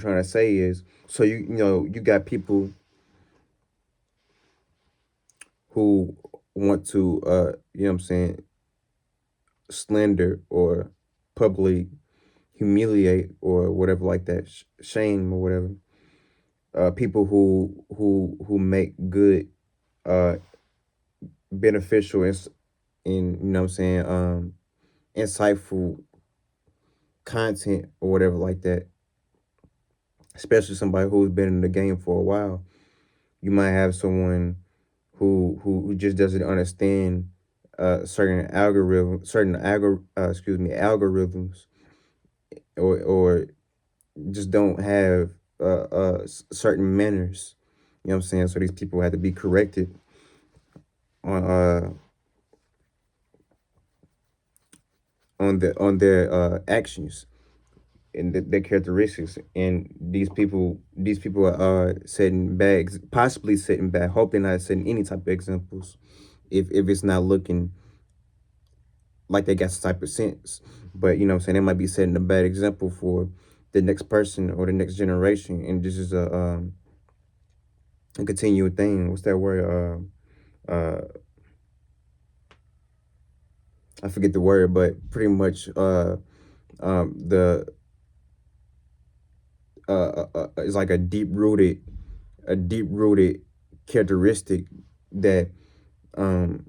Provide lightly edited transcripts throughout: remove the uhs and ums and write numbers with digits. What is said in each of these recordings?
trying to say is, so you got people who want to what I'm saying, slander or publicly humiliate or whatever like that, shame or whatever. People who make good, uh, beneficial, in what I'm saying, insightful content or whatever like that. Especially somebody who's been in the game for a while. You might have someone who just doesn't understand algorithms, or just don't have certain manners. You know what I'm saying? So these people have to be corrected on their actions and their characteristics. And these people are setting bad, possibly setting bad. Hope they're not setting any type of examples. If it's not looking like they got some type of sense, but you know what I'm saying, they might be setting a bad example for the next person or the next generation. And this is a continual thing. What's that word? I forget the word, but pretty much the it's like a deep rooted characteristic that um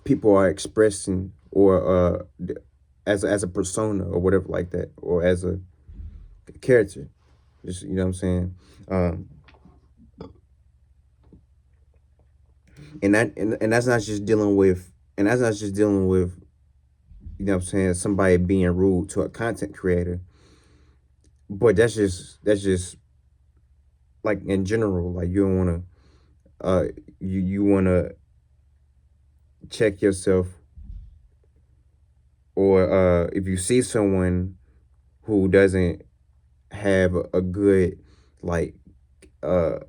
people are expressing, or as a persona or whatever like that, or as a character. Just, you know what I'm saying? Um, and that's not just dealing with, you know what I'm saying, somebody being rude to a content creator, but that's just like in general. Like, you don't want to you want to check yourself, or if you see someone who doesn't have a good, like, uh,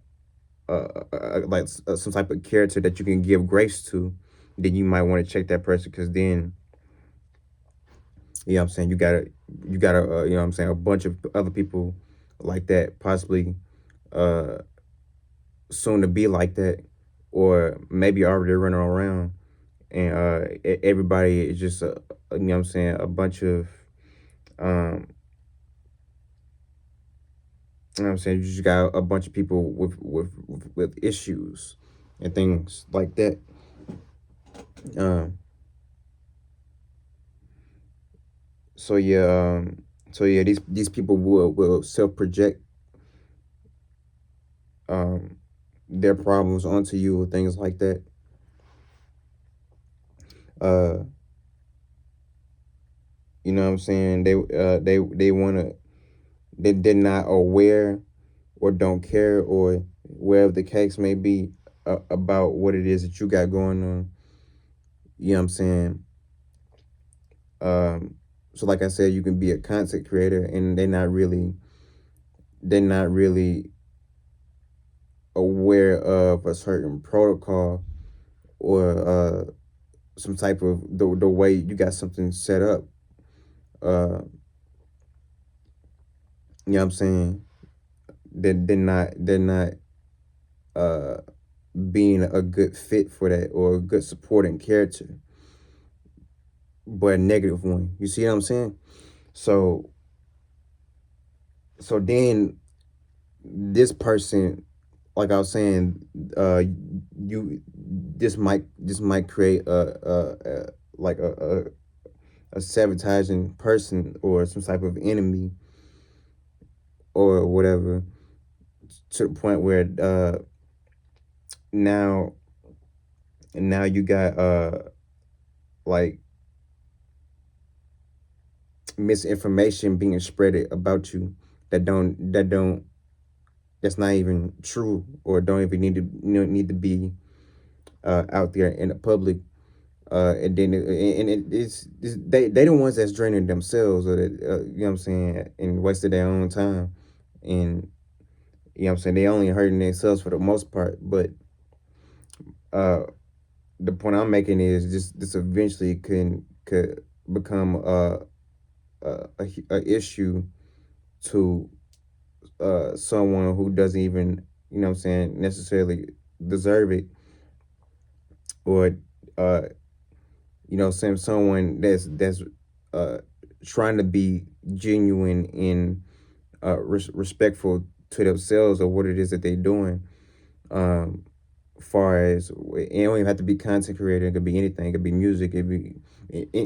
some type of character that you can give grace to, then you might want to check that person, because then, you know what I'm saying, you got you know what I'm saying, a bunch of other people like that, possibly uh soon to be like that, or maybe already running around. And everybody is just you know what I'm saying, a bunch of um you know what I'm saying, you just got a bunch of people with issues and things like that. Um so yeah, these people will self project um their problems onto you, or things like that. Uh you know what I'm saying? They want to, they're not aware, or don't care, or wherever the case may be, about what it is that you got going on. You know what I'm saying? Um, so like I said, you can be a content creator, and they're not really aware of a certain protocol, or some type of the way you got something set up. Uh, you know what I'm saying? They're not uh being a good fit for that, or a good supporting character, but a negative one. You see what I'm saying? So then this person, like I was saying, you this might create a like a sabotaging person, or some type of enemy, or whatever, to the point where now you got like misinformation being spreaded about you, that's not even true, or don't even need to be out there in the public. And then they the ones that's draining themselves, or that, you know what I'm saying, and wasted their own time. And you know what I'm saying, they only hurting themselves for the most part. But uh the point I'm making is, this eventually could become a issue to someone who doesn't even, necessarily deserve it, or uh saying someone that's uh trying to be genuine and respectful to themselves or what it is that they're doing. um Far as it don't even have to be content creator, it could be anything, it could be music, it could be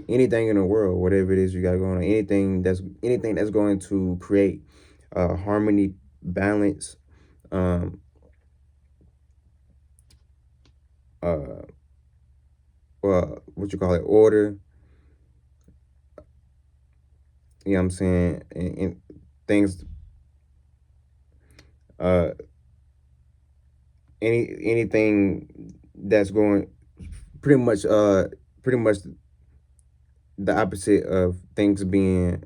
anything in the world, whatever it is you got going on, anything that's going to create harmony, balance, um uh what you call it, order, what I'm saying, and things, uh anything that's going pretty much the opposite of things being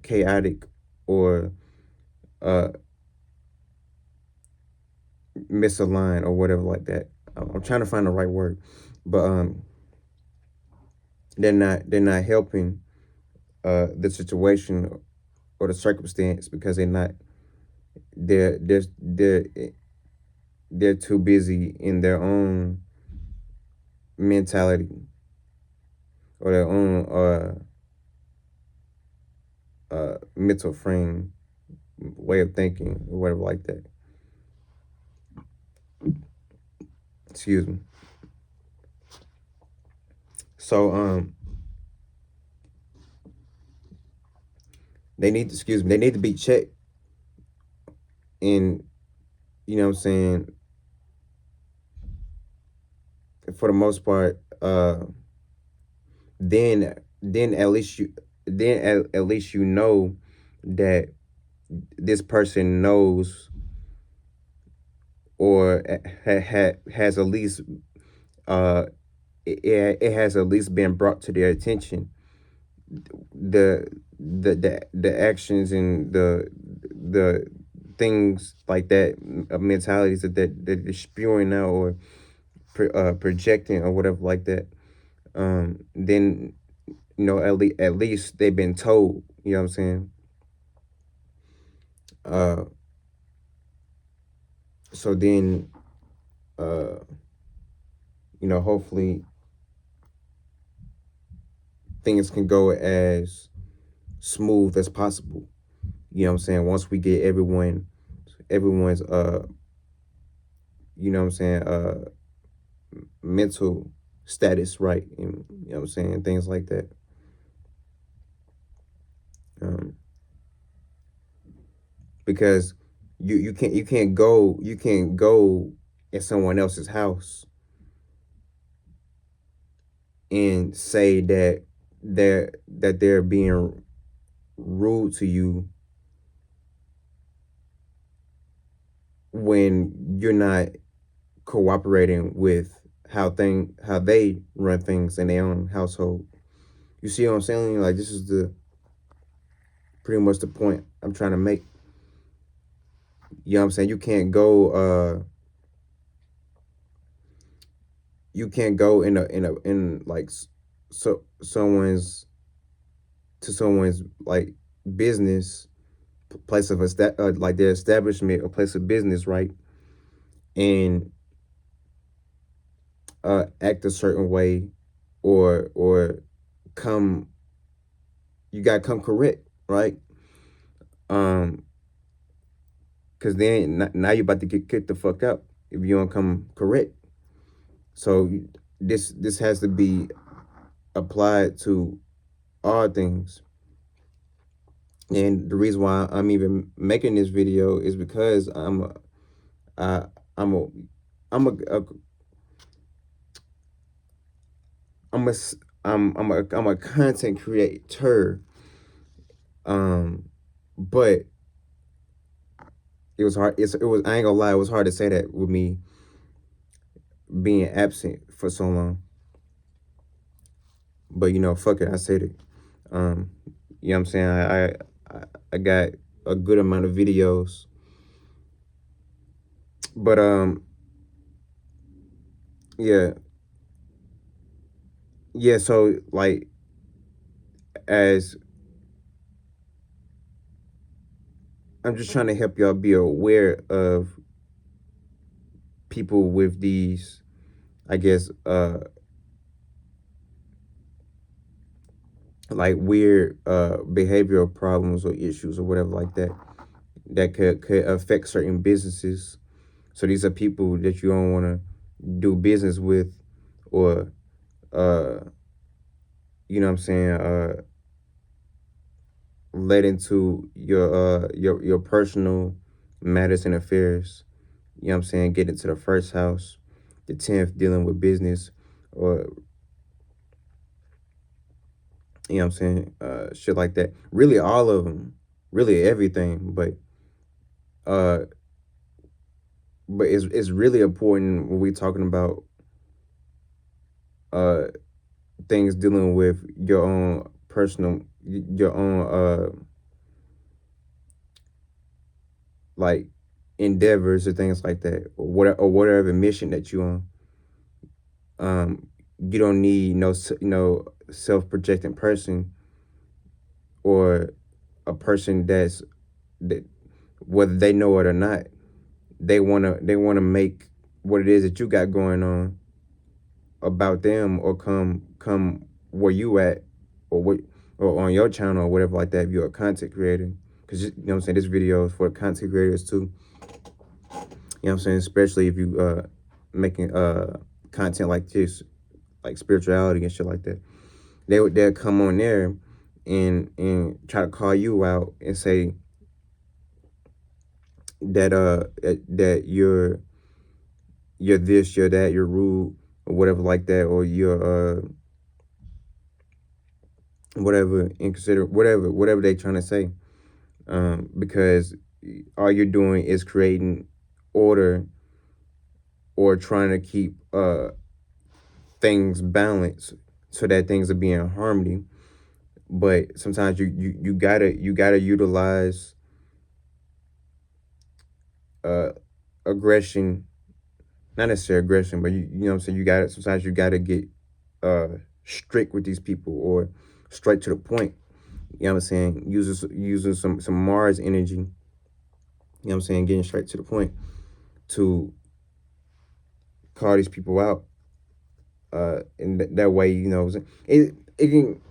chaotic or uh misaligned or whatever like that. I'm trying to find the right word, but they're not helping the situation or the circumstance because they're they're they're they're too busy in their own mentality or their own mental frame, way of thinking, or whatever like that. Excuse me. So they need to be checked, and what I'm saying, for the most part, then at least at least you know that this person knows, or has at least uh it has at least been brought to their attention, the the actions and the things like that, mentalities that they're spewing out, or projecting or whatever like that. Then at least they've been told. You know what I'm saying? Uh, so then, uh, hopefully things can go as smooth as possible. You know what I'm saying? Once we get everyone's you know what I'm saying, mental status right, and you know what I'm saying, things like that. Um, because you can't go in someone else's house and say that they're being rude to you when you're not cooperating with how they run things in their own household. You see what I'm saying? Like, this is the pretty much the point I'm trying to make. You know what I'm saying? You can't go in like so someone's like business, place of like their establishment or place of business, right? And act a certain way, or come you gotta come correct, right? um because then now you're about to get kicked the fuck out if you don't come correct. So this has to be applied to all things. And the reason why I'm even making this video is because I, I'm a I'm a I'm a s- I'm a content creator. Um, but it was hard. It was, I ain't gonna lie, it was hard to say that with me being absent for so long. But fuck it, I said it. Um, you know what I'm saying? I got a good amount of videos, but yeah, yeah. So like, as I'm just trying to help y'all be aware of people with these, I guess, like weird behavioral problems or issues or whatever like that that could affect certain businesses. So these are people that you don't want to do business with, or uh, you know what I'm saying, let into your personal matters and affairs. You know what I'm saying? Get into the first house, the 10th dealing with business, or you know what I'm saying, shit like that. Really, all of them, really everything. Uh, but it's really important when we talking about uh things dealing with your own personal, your own like endeavors or things like that, or whatever mission that you on. Um, you don't need no self projecting person, or a person that, whether they know it or not, they wanna make what it is that you got going on about them, or come where you at, or what, or on your channel or whatever like that, if you're a content creator. Because you know what I'm saying, this video is for content creators too. You know what I'm saying? Especially if you making content like this, like spirituality and shit like that. They'll come on there and try to call you out and say that you're this, you're that, you're rude, or whatever like that, or you're whatever, inconsiderate, whatever they trying to say. Because all you're doing is creating order, or trying to keep things balanced, so that things are being in harmony. But sometimes you gotta utilize uh aggression, not necessarily aggression, but you know what I'm saying, you gotta, sometimes you gotta get uh strict with these people, or straight to the point. You know what I'm saying? Using some Mars energy, you know what I'm saying, getting straight to the point to call these people out. And that way, you know, it can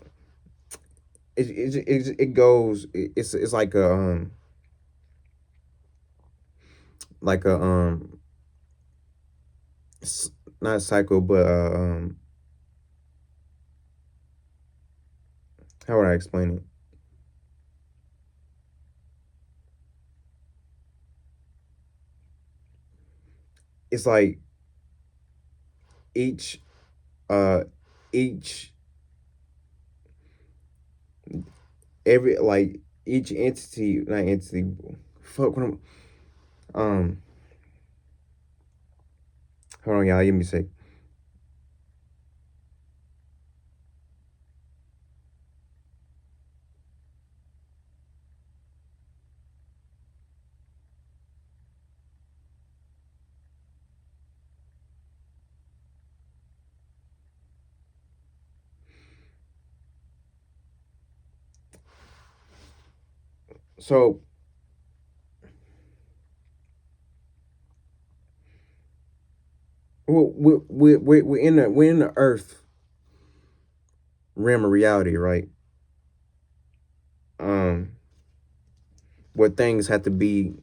it goes, it's like a not a cycle, but how would I explain it? It's like each uh each every like each entity, not entity, fuck what um hold on, y'all, give me a sec. So we're in the earth realm of reality, right? um where things have to be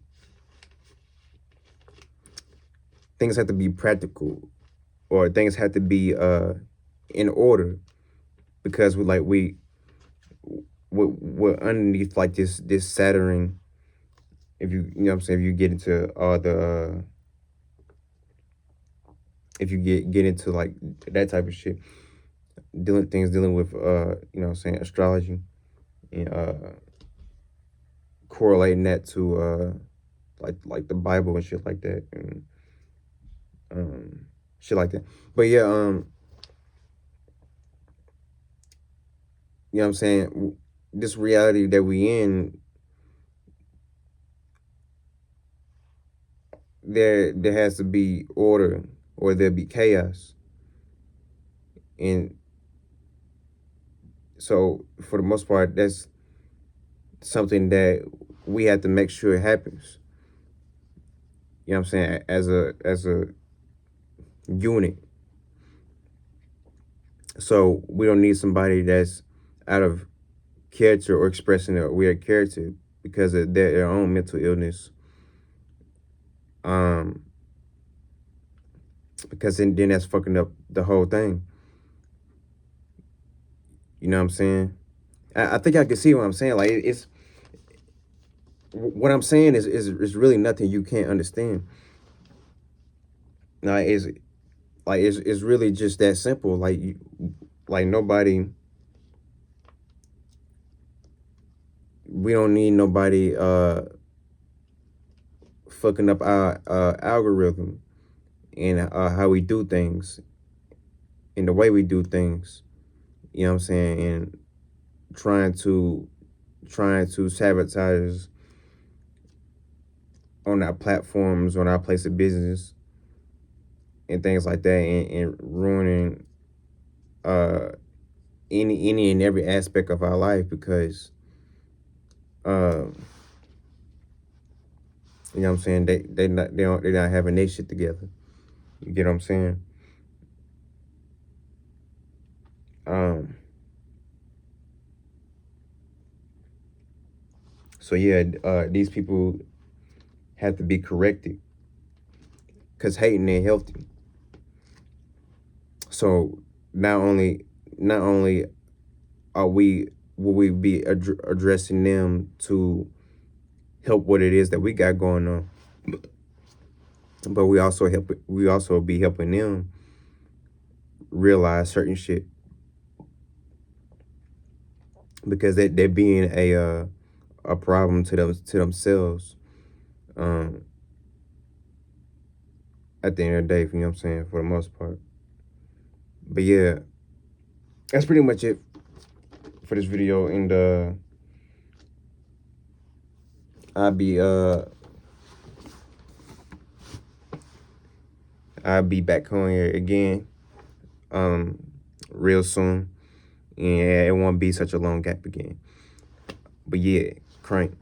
practical, or things have to be in order, because we're underneath like this Saturn. If you know what I'm saying, if you get into all the if you get into like that type of shit, dealing with you know what I'm saying, astrology, and correlating that to like the Bible and shit like that, and um shit like that. But yeah, you know what I'm saying, this reality that we in, there has to be order, or there'll be chaos. And so for the most part, that's something that we have to make sure it happens. You know what I'm saying? As a unit. So we don't need somebody that's out of character or expressing a weird character because of their own mental illness. Um, because then that's fucking up the whole thing. You know what I'm saying? I think I can see what I'm saying. Like it's what I'm saying is really nothing you can't understand. Like it's really just that simple. Like nobody. We don't need nobody fucking up our algorithm and how we do things and the way we do things. You know what I'm saying? And trying to sabotage on our platforms, on our place of business, and things like that, and ruining uh any and every aspect of our life because uh you know what I'm saying, they're not having their shit together. You get what I'm saying? Um so yeah, these people have to be corrected because hating ain't healthy. So not only are we will we be addressing them to help what it is that we got going on, but we also be helping them realize certain shit because they're being a problem to themselves um at the end of the day, you know what I'm saying, for the most part. But yeah, that's pretty much it for this video, and I'll be uh I'll be back on here again um real soon, and it won't be such a long gap again. But yeah, crank.